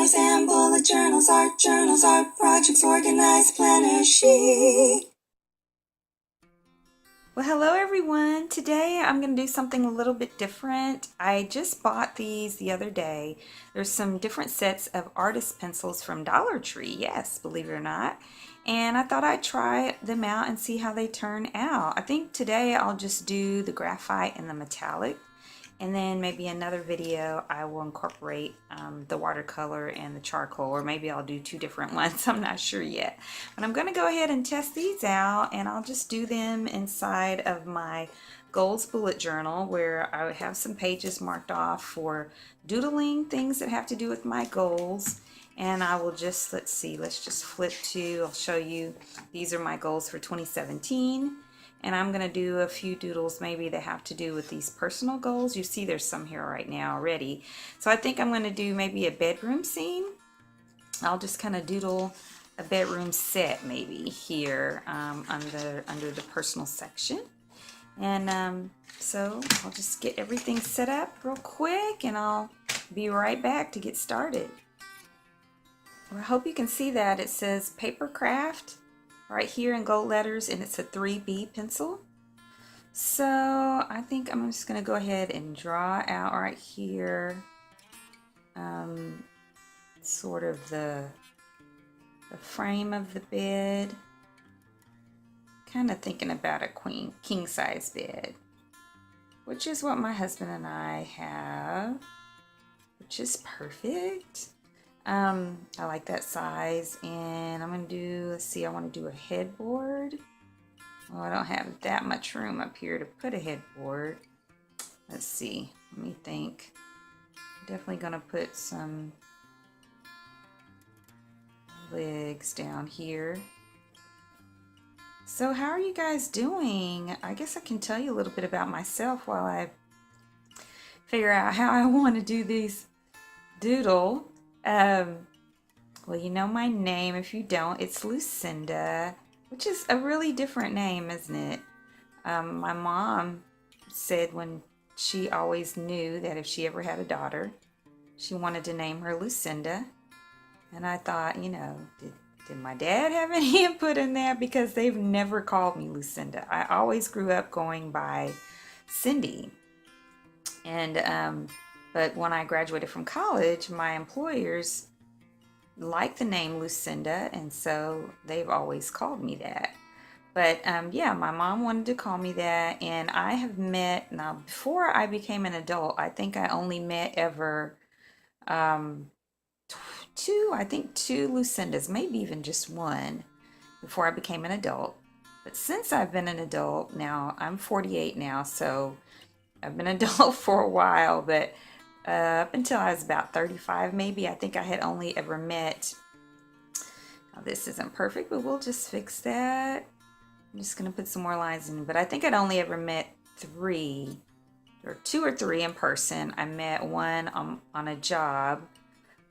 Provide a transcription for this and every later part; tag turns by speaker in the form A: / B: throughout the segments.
A: colors and bullet journals, art projects organized, planner sheet.
B: Well, hello everyone. Today I'm going to do something a little bit different. I just bought these the other day. There's some different sets of artist pencils from Dollar Tree, yes, believe it or not. And I thought I'd try them out and see how they turn out. I think today I'll just do the graphite and the metallic. And then maybe another video I will incorporate the watercolor and the charcoal, or maybe I'll do two different ones. I'm not sure yet. But I'm going to go ahead and test these out, and I'll just do them inside of my goals bullet journal, where I have some pages marked off for doodling things that have to do with my goals. And I will just, let's just flip to, I'll show you, these are my goals for 2017. And I'm going to do a few doodles maybe that have to do with these personal goals. You see there's some here right now already. So I think I'm going to do maybe a bedroom scene. I'll just kind of doodle a bedroom set maybe here under the personal section. And so I'll just get everything set up real quick and I'll be right back to get started. Well, I hope you can see that it says paper craft right here in gold letters, and it's a 3B pencil. So I think I'm just going to go ahead and draw out right here sort of the frame of the bed, kind of thinking about a king size bed, which is what my husband and I have, which is perfect. I like that size, and I'm going to do, let's see, I want to do a headboard. Well, I don't have that much room up here to put a headboard. Let's see, let me think. I'm definitely going to put some legs down here. So how are you guys doing? I guess I can tell you a little bit about myself while I figure out how I want to do these doodle. Well, you know my name. If you don't, it's Lucinda, which is a really different name, isn't it? My mom said when she always knew that if she ever had a daughter, she wanted to name her Lucinda. And I thought, you know, did my dad have any input in that? Because they've never called me Lucinda. I always grew up going by Cindy. And but when I graduated from college, my employers liked the name Lucinda, and so they've always called me that. But yeah, my mom wanted to call me that, and I have met, now before I became an adult, I think I only met ever two Lucindas, maybe even just one, before I became an adult. But since I've been an adult, now I'm 48 now, so I've been an adult for a while, but up until I was about 35 maybe, I think I had only ever met, now this isn't perfect, but we'll just fix that. I'm just going to put some more lines in, but I think I'd only ever met two or three in person. I met one on a job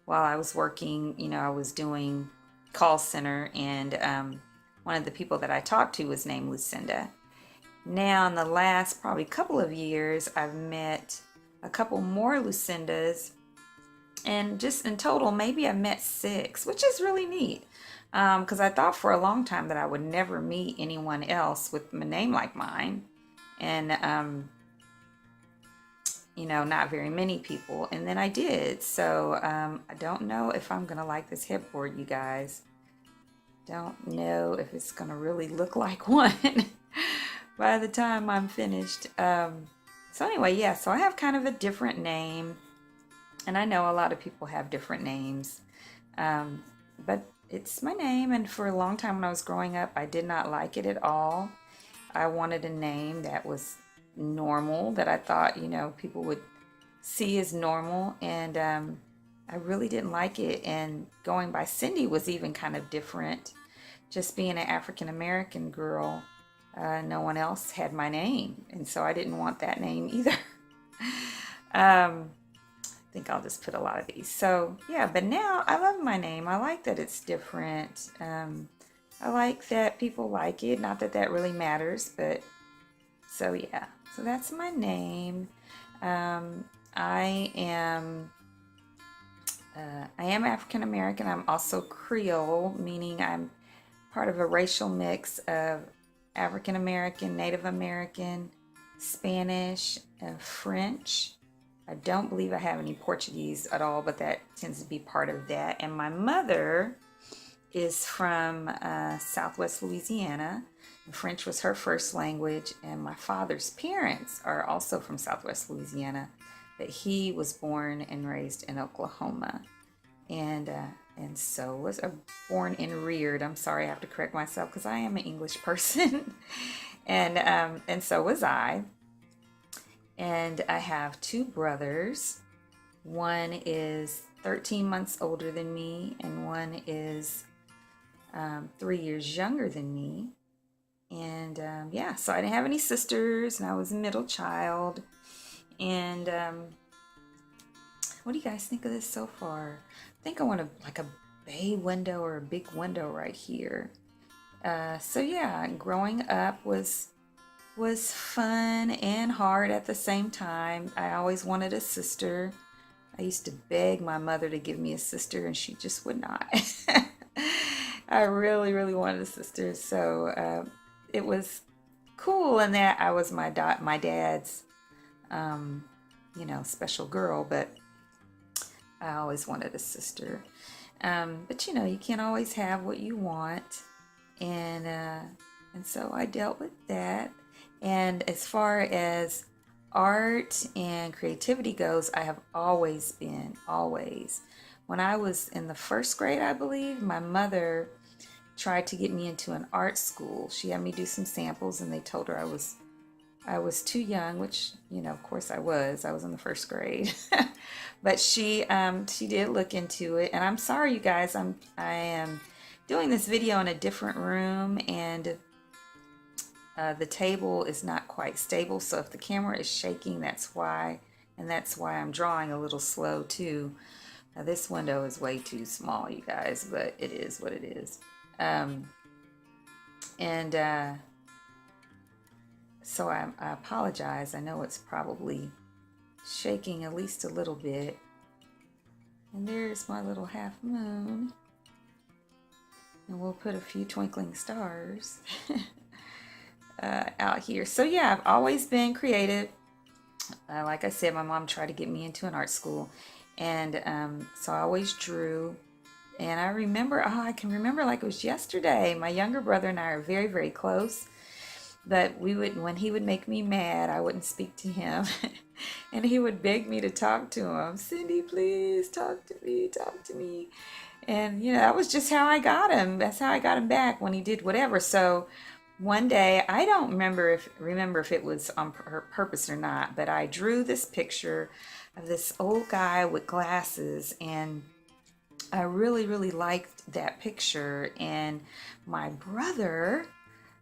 B: while I was working, you know, I was doing call center, and one of the people that I talked to was named Lucinda. Now in the last probably couple of years, I've met a couple more Lucindas, and just in total maybe I met 6, which is really neat, because I thought for a long time that I would never meet anyone else with a name like mine, and you know, not very many people, and then I did. So I don't know if I'm gonna like this headboard, you guys. Don't know if it's gonna really look like one by the time I'm finished. So anyway, yeah, so I have kind of a different name, and I know a lot of people have different names, but it's my name, and for a long time when I was growing up, I did not like it at all. I wanted a name that was normal, that I thought, you know, people would see as normal, and I really didn't like it, and going by Cindy was even kind of different. Just being an African American girl, no one else had my name, and so I didn't want that name either. I think I'll just put a lot of these. So yeah, but now I love my name. I like that it's different. I like that people like it. Not that that really matters, but so yeah. So that's my name. I am I am African American. I'm also Creole, meaning I'm part of a racial mix of African American, Native American, Spanish, and French. I don't believe I have any Portuguese at all, but that tends to be part of that. And my mother is from Southwest Louisiana. French was her first language, and my father's parents are also from Southwest Louisiana, but he was born and raised in Oklahoma, and so was born and reared. I'm sorry, I have to correct myself because I am an English person, and so was I. And I have two brothers. One is 13 months older than me, and one is 3 years younger than me. And yeah, so I didn't have any sisters, and I was a middle child. And what do you guys think of this so far? I think I want like a bay window or a big window right here. So yeah, growing up was fun and hard at the same time. I always wanted a sister. I used to beg my mother to give me a sister, and she just would not. I really, really wanted a sister, so it was cool in that I was my dad's, special girl, but I always wanted a sister. But you can't always have what you want, and so I dealt with that. And as far as art and creativity goes, I have always been, always. When I was in the first grade, I believe, my mother tried to get me into an art school. She had me do some samples, and they told her I was too young, which, of course I was. I was in the first grade. But she did look into it. And I'm sorry, you guys, I am doing this video in a different room, and the table is not quite stable. So if the camera is shaking, that's why. And that's why I'm drawing a little slow too. Now, this window is way too small, you guys, but it is what it is. So I apologize. I know it's probably shaking at least a little bit. And there's my little half moon. And we'll put a few twinkling stars out here. So yeah, I've always been creative. Like I said, my mom tried to get me into an art school. And so I always drew. And I can remember like it was yesterday. My younger brother and I are very, very close. But when he would make me mad, I wouldn't speak to him. And he would beg me to talk to him. Cindy, please talk to me, talk to me. And, that was just how I got him. That's how I got him back when he did whatever. So one day, I don't remember if it was on purpose or not, but I drew this picture of this old guy with glasses, and I really, really liked that picture. And my brother,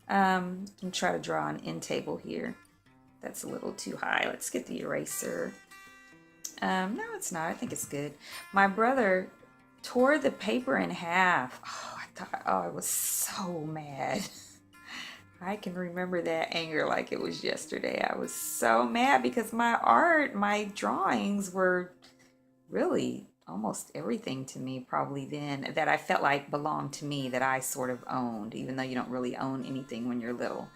B: I'm try to draw an end table here. That's a little too high. Let's get the eraser. No, it's not. I think it's good. My brother tore the paper in half. I was so mad. I can remember that anger like it was yesterday. I was so mad because my drawings were really almost everything to me probably then that I felt like belonged to me, that I sort of owned, even though you don't really own anything when you're little.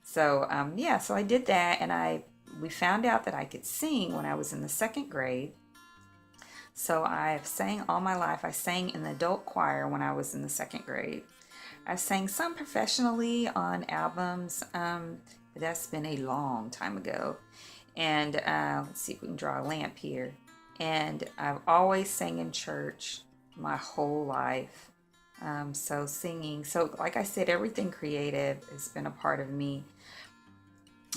B: So yeah, so I did that, and we found out that I could sing when I was in the second grade. So I've sang all my life. I sang in the adult choir when I was in the second grade. I sang some professionally on albums, but that's been a long time ago. And let's see if we can draw a lamp here. And I've always sang in church my whole life. So singing, so like I said, everything creative has been a part of me.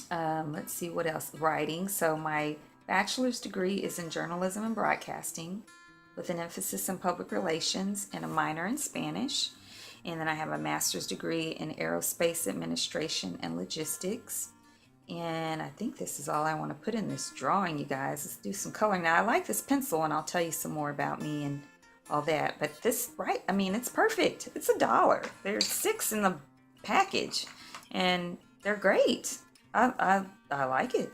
B: Let's see what else. Writing. So my bachelor's degree is in journalism and broadcasting with an emphasis in public relations and a minor in Spanish. And then I have a master's degree in aerospace administration and logistics. And I think this is all I want to put in this drawing, you guys. Let's do some coloring. Now, I like this pencil, and I'll tell you some more about me and all that. But this, right, I mean, it's perfect. It's $1. There's 6 in the package, and they're great. I like it.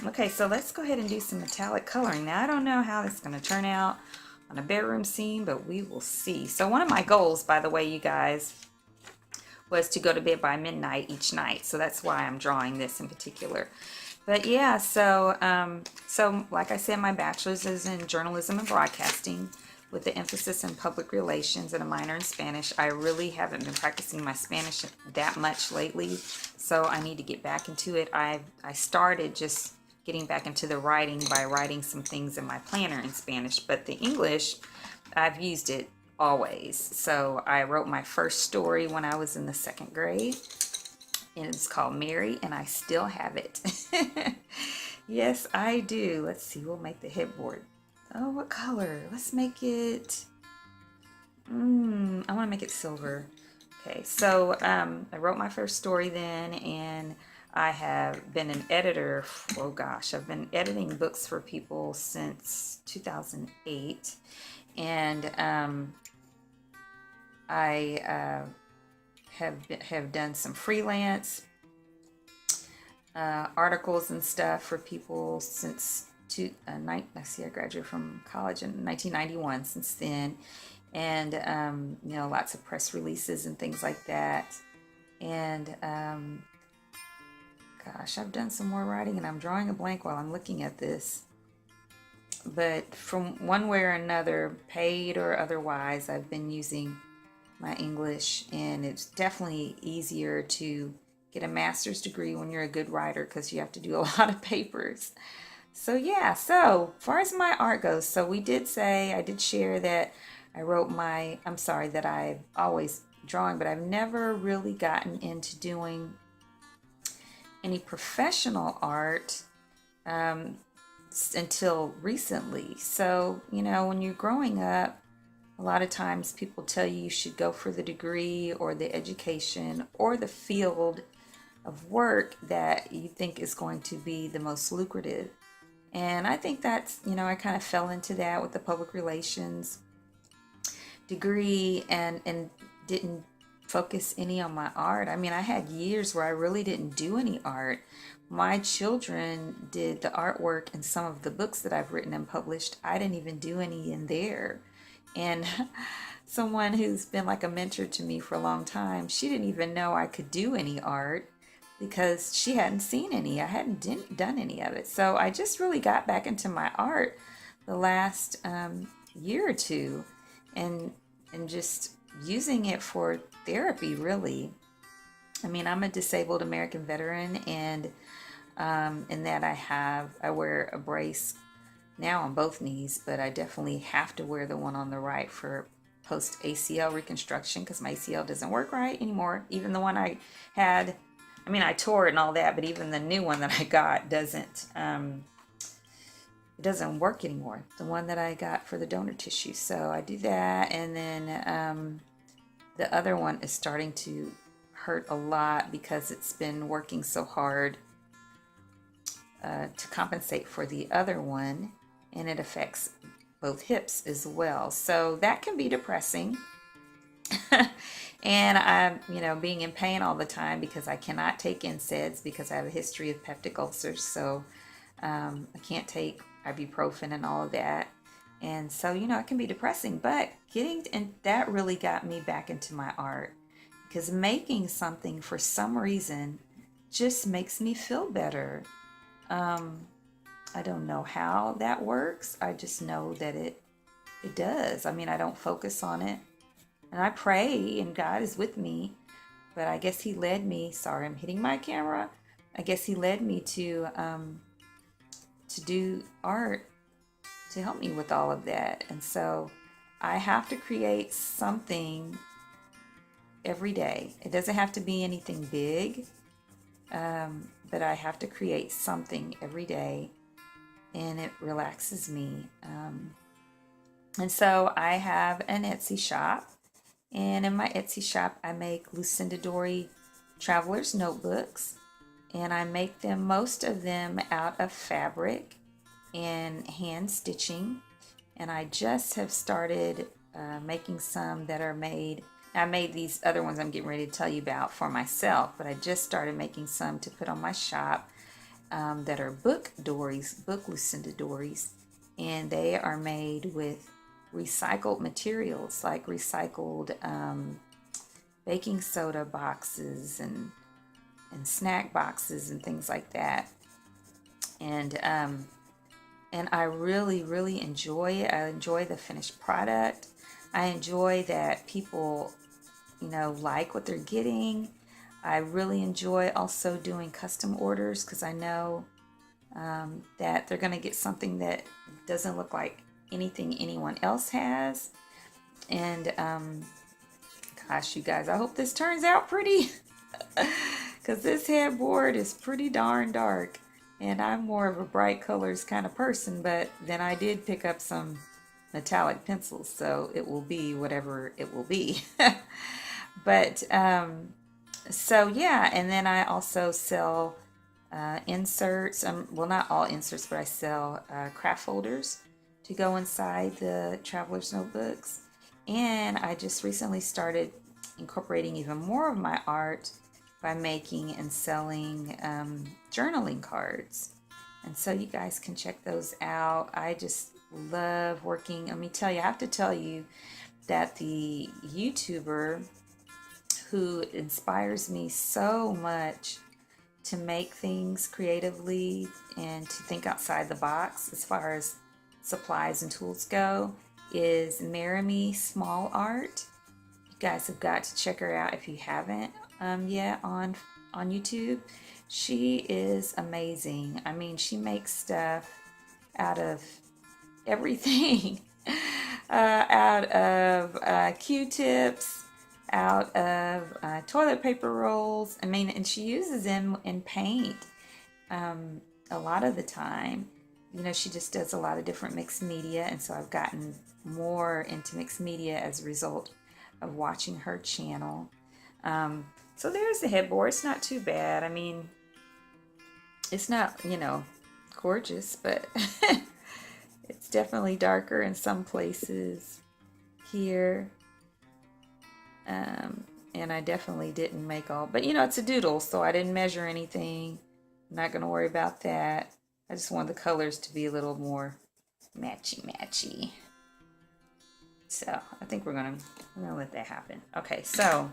B: Okay, so let's go ahead and do some metallic coloring. Now, I don't know how this is going to turn out on a bedroom scene, but we will see. So one of my goals, by the way, you guys, was to go to bed by midnight each night. So that's why I'm drawing this in particular. But yeah, so like I said, my bachelor's is in journalism and broadcasting with the emphasis in public relations and a minor in Spanish. I really haven't been practicing my Spanish that much lately, so I need to get back into it. I started just getting back into the writing by writing some things in my planner in Spanish, but the English, I've used it always. So I wrote my first story when I was in the 2nd grade, and it's called Mary, and I still have it. Yes, I do. Let's see, we'll make the headboard. Oh, what color? Let's make it, I want to make it silver. Okay, so I wrote my first story then, and I have been an editor. Oh gosh, I've been editing books for people since 2008, and I have done some freelance articles and stuff for people since I graduated from college in 1991. Since then, and you know, lots of press releases and things like that. And gosh, I've done some more writing, and I'm drawing a blank while I'm looking at this. But from one way or another, paid or otherwise, I've been using my English, and it's definitely easier to get a master's degree when you're a good writer because you have to do a lot of papers. So yeah, so as far as my art goes, so I did share that that I've always drawing, but I've never really gotten into doing any professional art until recently. So, you know, when you're growing up, a lot of times people tell you should go for the degree or the education or the field of work that you think is going to be the most lucrative. And I think that's, you know, I kind of fell into that with the public relations degree and didn't focus any on my art. I mean, I had years where I really didn't do any art. My children did the artwork in some of the books that I've written and published. I didn't even do any in there. And someone who's been like a mentor to me for a long time, she didn't even know I could do any art because she hadn't seen any. I hadn't done any of it. So I just really got back into my art the last year or two, and just using it for therapy, really. I mean, I'm a disabled American veteran, and in that I wear a brace now on both knees, but I definitely have to wear the one on the right for post ACL reconstruction because my ACL doesn't work right anymore. Even the one I had, I mean, I tore it and all that, but even the new one that I got doesn't it doesn't work anymore. The one that I got for the donor tissue. So I do that, and then the other one is starting to hurt a lot because it's been working so hard to compensate for the other one, and it affects both hips as well. So that can be depressing. And I'm, you know, being in pain all the time because I cannot take NSAIDs because I have a history of peptic ulcers. So I can't take ibuprofen and all of that. And so, you know, it can be depressing, but that really got me back into my art, because making something for some reason just makes me feel better. I don't know how that works. I just know that it does. I mean, I don't focus on it, and I pray, and God is with me. But I guess He led me. Sorry, I'm hitting my camera. I guess He led me to do art to help me with all of that. And so I have to create something every day. It doesn't have to be anything big, but I have to create something every day, and it relaxes me. And so I have an Etsy shop, and in my Etsy shop I make Lucinda Dory traveler's notebooks, and I make them, most of them, out of fabric and hand stitching. And I just have started making some that are made. I made these other ones I'm getting ready to tell you about for myself, but I just started making some to put on my shop that are book Lucinda Dories, and they are made with recycled materials, like recycled baking soda boxes and snack boxes and things like that. And I really enjoy it. I enjoy the finished product. I enjoy that people, you know, like what they're getting. I really enjoy also doing custom orders because I know that they're going to get something that doesn't look like anything anyone else has. And gosh, you guys, I hope this turns out pretty because this headboard is pretty darn dark. And I'm more of a bright colors kind of person, but then I did pick up some metallic pencils, so it will be whatever it will be. But so yeah, and then I also sell inserts. Well, not all inserts, but I sell craft folders to go inside the traveler's notebooks. And I just recently started incorporating even more of my art by making and selling journaling cards. And so you guys can check those out. I just love working. Let me tell you, I have to tell you that the YouTuber who inspires me so much to make things creatively and to think outside the box as far as supplies and tools go is Marimi Small Art. You guys have got to check her out if you haven't yet on YouTube. She is amazing. I mean, she makes stuff out of everything. Out of Q-tips, out of toilet paper rolls. I mean, and she uses them in paint a lot of the time. You know, she just does a lot of different mixed media, and so I've gotten more into mixed media as a result of watching her channel. So there's the headboard. It's not too bad. I mean, it's not, you know, gorgeous, but it's definitely darker in some places here. And I definitely didn't make all, but you know, it's a doodle, so I didn't measure anything. I'm not going to worry about that. I just want the colors to be a little more matchy. So I think we're gonna let that happen. Okay, so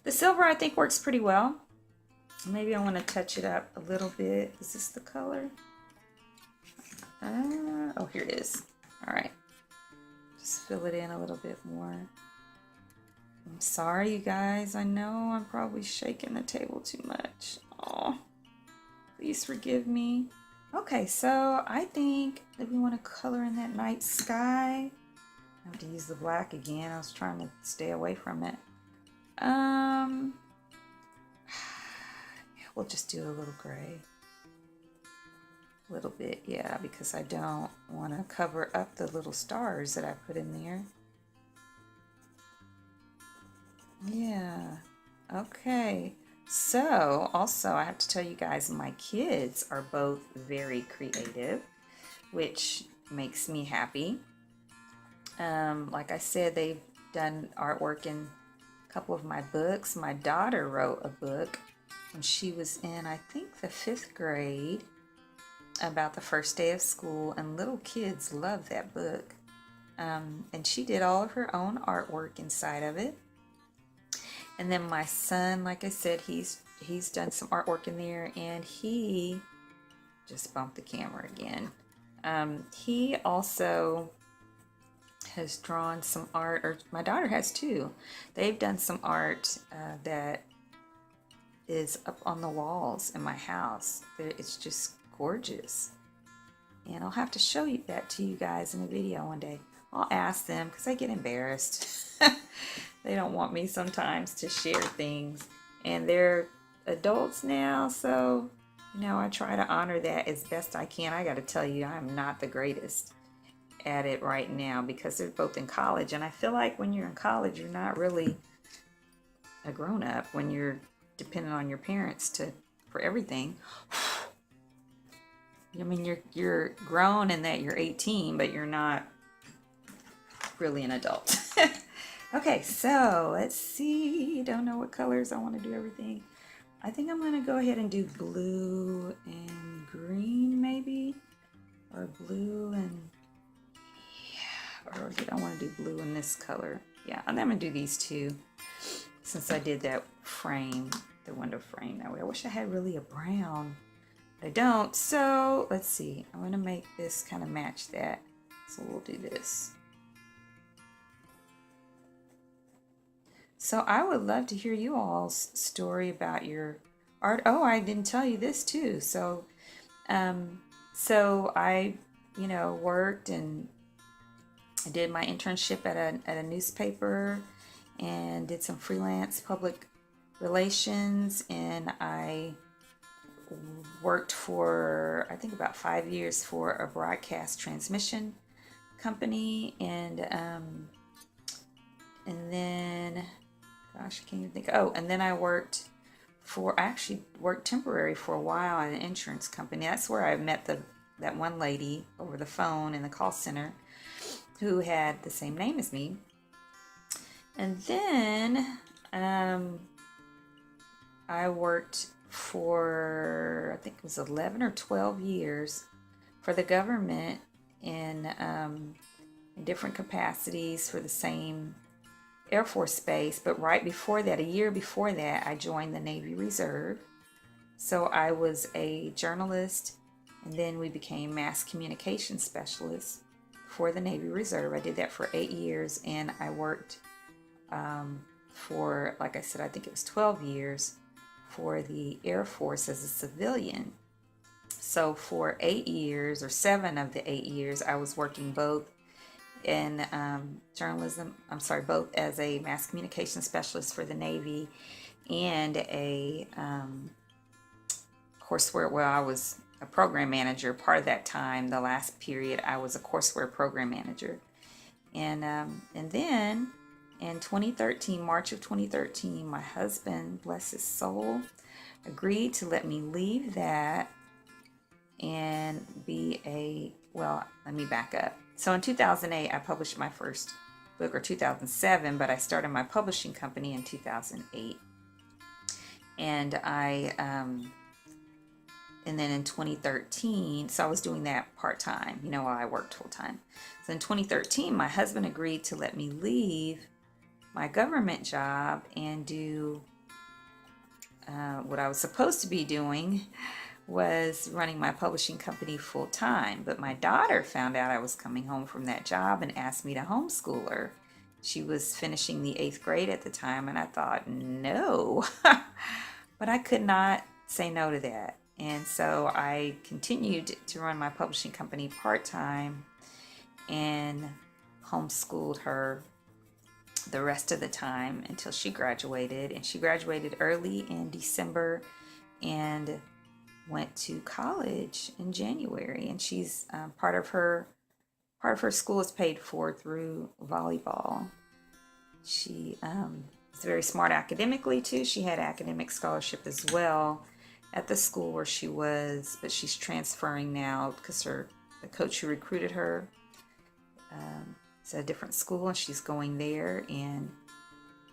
B: the silver I think works pretty well. Maybe I want to touch it up a little bit. Is this the color? Oh, here it is. All right, just fill it in a little bit more. I'm sorry, you guys. I know I'm probably shaking the table too much. Oh, please forgive me. Okay, so I think that we want to color in that night sky. I have to use the black again. I was trying to stay away from it. We'll just do a little gray. A little bit, yeah, because I don't want to cover up the little stars that I put in there. Yeah, okay. So, also, I have to tell you guys, my kids are both very creative, which makes me happy. Like I said, they've done artwork in a couple of my books. My daughter wrote a book when she was in, I think, the 5th grade about the first day of school, and little kids love that book. And she did all of her own artwork inside of it. And then my son, like I said, he's done some artwork in there, and he just bumped the camera again. He also has drawn some art, or my daughter has too. They've done some art that is up on the walls in my house. It's just gorgeous. And I'll have to show you that to you guys in a video one day. I'll ask them because I get embarrassed. They don't want me sometimes to share things. And they're adults now, so you know, I try to honor that as best I can. I got to tell you, I'm not the greatest at it right now because they're both in college, and I feel like when you're in college you're not really a grown-up when you're dependent on your parents for everything. I mean, you're grown in that you're 18, but you're not really an adult. Okay, so let's see. Don't know what colors I want to do everything. I think I'm going to go ahead and do blue and green maybe, or blue and or did I want to do blue in this color? Yeah, I'm gonna do these two since I did that frame, the window frame that way. I wish I had really a brown, but I don't. So let's see, I'm gonna make this kind of match that. So we'll do this. So I would love to hear you all's story about your art. Oh, I didn't tell you this too. So I, worked and I did my internship at a newspaper and did some freelance public relations, and I worked for, I think, about 5 years for a broadcast transmission company, and then, gosh, I can't even think. Oh, and then I actually worked temporary for a while at an insurance company. That's where I met that one lady over the phone in the call center who had the same name as me. And then I worked for, I think it was 11 or 12 years for the government in different capacities for the same Air Force base. But right before that, a year before that, I joined the Navy Reserve. So I was a journalist, and then we became mass communication specialists for the Navy Reserve. I did that for 8 years, and I worked for, like I said, I think it was 12 years for the Air Force as a civilian. So for 8 years, or 7 of the 8 years, I was working both in both as a mass communication specialist for the Navy and a courseware, well, I was a program manager part of that time. The last period, I was a courseware program manager. And then in 2013, March of 2013, my husband, bless his soul, agreed to let me leave that and let me back up. So in 2008, I published my first book, or 2007, but I started my publishing company in 2008. And and then in 2013, so I was doing that part-time, while I worked full-time. So in 2013, my husband agreed to let me leave my government job and do what I was supposed to be doing, was running my publishing company full-time. But my daughter found out I was coming home from that job and asked me to homeschool her. She was finishing the 8th grade at the time, and I thought, no. But I could not say no to that. And so I continued to run my publishing company part-time and homeschooled her the rest of the time until she graduated. And she graduated early in December and went to college in January. And she's part of her school is paid for through volleyball. She is very smart academically too. She had academic scholarship as well at the school where she was, but she's transferring now because the coach who recruited her is at a different school, and she's going there, and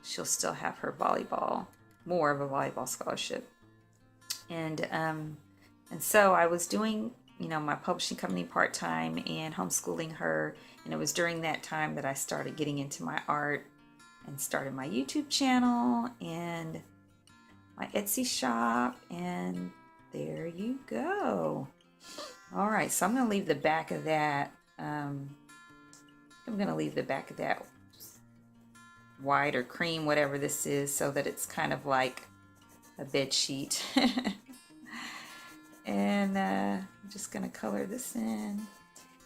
B: she'll still have her more of a volleyball scholarship. And so I was doing, my publishing company part-time and homeschooling her, and it was during that time that I started getting into my art and started my YouTube channel and my Etsy shop, and there you go. All right, so I'm going to leave the back of that. White or cream, whatever this is, so that it's kind of like a bed sheet. And I'm just going to color this in.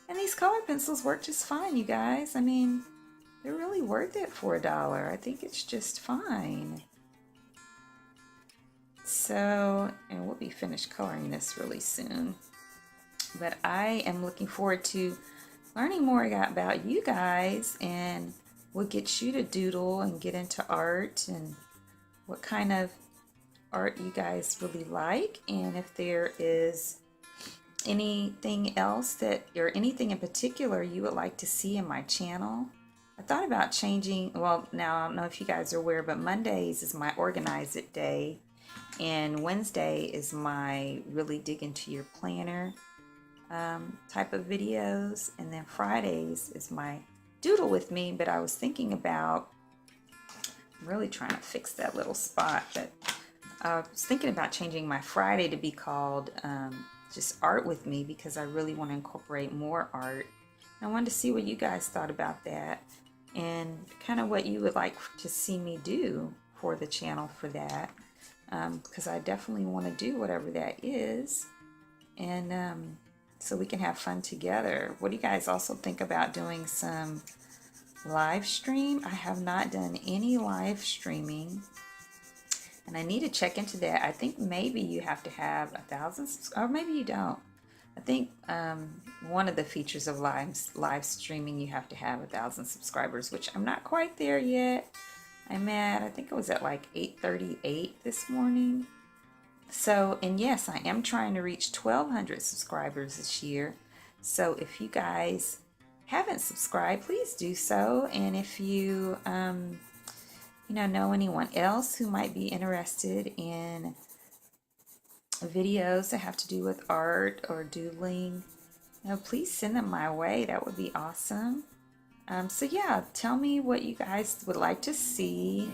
B: And these color pencils work just fine, you guys. I mean, they're really worth it for $1. I think it's just fine. So, and we'll be finished coloring this really soon. But I am looking forward to learning more about you guys and what gets you to doodle and get into art, and what kind of art you guys really like, and if there is anything else or anything in particular you would like to see in my channel. I thought about changing, well, now I don't know if you guys are aware, but Mondays is my Organize It day, and Wednesday is my really dig into your planner type of videos, and then Fridays is my doodle with me, but I was thinking about, I'm really trying to fix that little spot, but I was thinking about changing my Friday to be called just art with me, because I really want to incorporate more art. I wanted to see what you guys thought about that and kind of what you would like to see me do for the channel for that, because I definitely want to do whatever that is, and so we can have fun together. What do you guys also think about doing some live stream? I have not done any live streaming, and I need to check into that. I think maybe you have to have 1,000 subscribers, or maybe you don't. I think one of the features of live streaming, you have to have 1,000 subscribers, which I'm not quite there yet. I'm at, I think it was at like 838 this morning. So, and yes, I am trying to reach 1,200 subscribers this year. So if you guys haven't subscribed, please do so. And if you, know anyone else who might be interested in videos that have to do with art or doodling, please send them my way. That would be awesome. So yeah, tell me what you guys would like to see.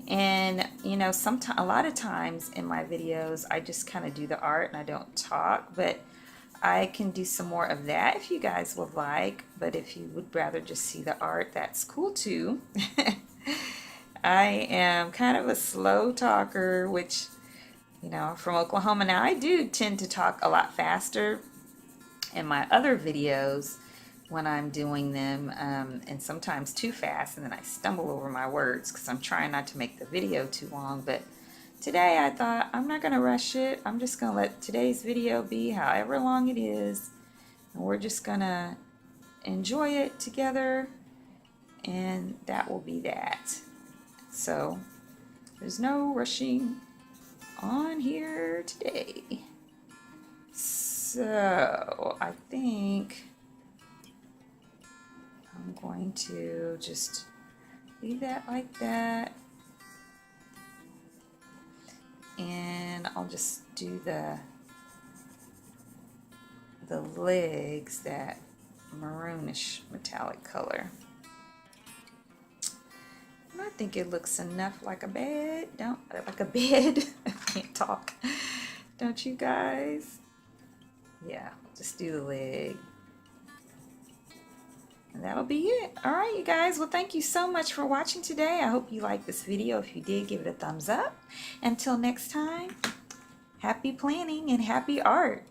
B: And sometimes, a lot of times in my videos, I just kind of do the art and I don't talk, but I can do some more of that if you guys would like. But if you would rather just see the art, that's cool too. I am kind of a slow talker, which, from Oklahoma. Now, I do tend to talk a lot faster in my other videos when I'm doing them, and sometimes too fast, and then I stumble over my words because I'm trying not to make the video too long. But today I thought I'm not going to rush it. I'm just going to let today's video be however long it is, and we're just going to enjoy it together, and that will be that. So there's no rushing on here today. So I think I'm going to just leave that like that, and I'll just do the legs, that maroonish metallic color. And I think it looks enough like a bed. Like a bed. I can't talk. Don't you guys? Yeah, just do the leg. And that'll be it. All right, you guys. Well, thank you so much for watching today. I hope you liked this video. If you did, give it a thumbs up. Until next time, happy planning and happy art.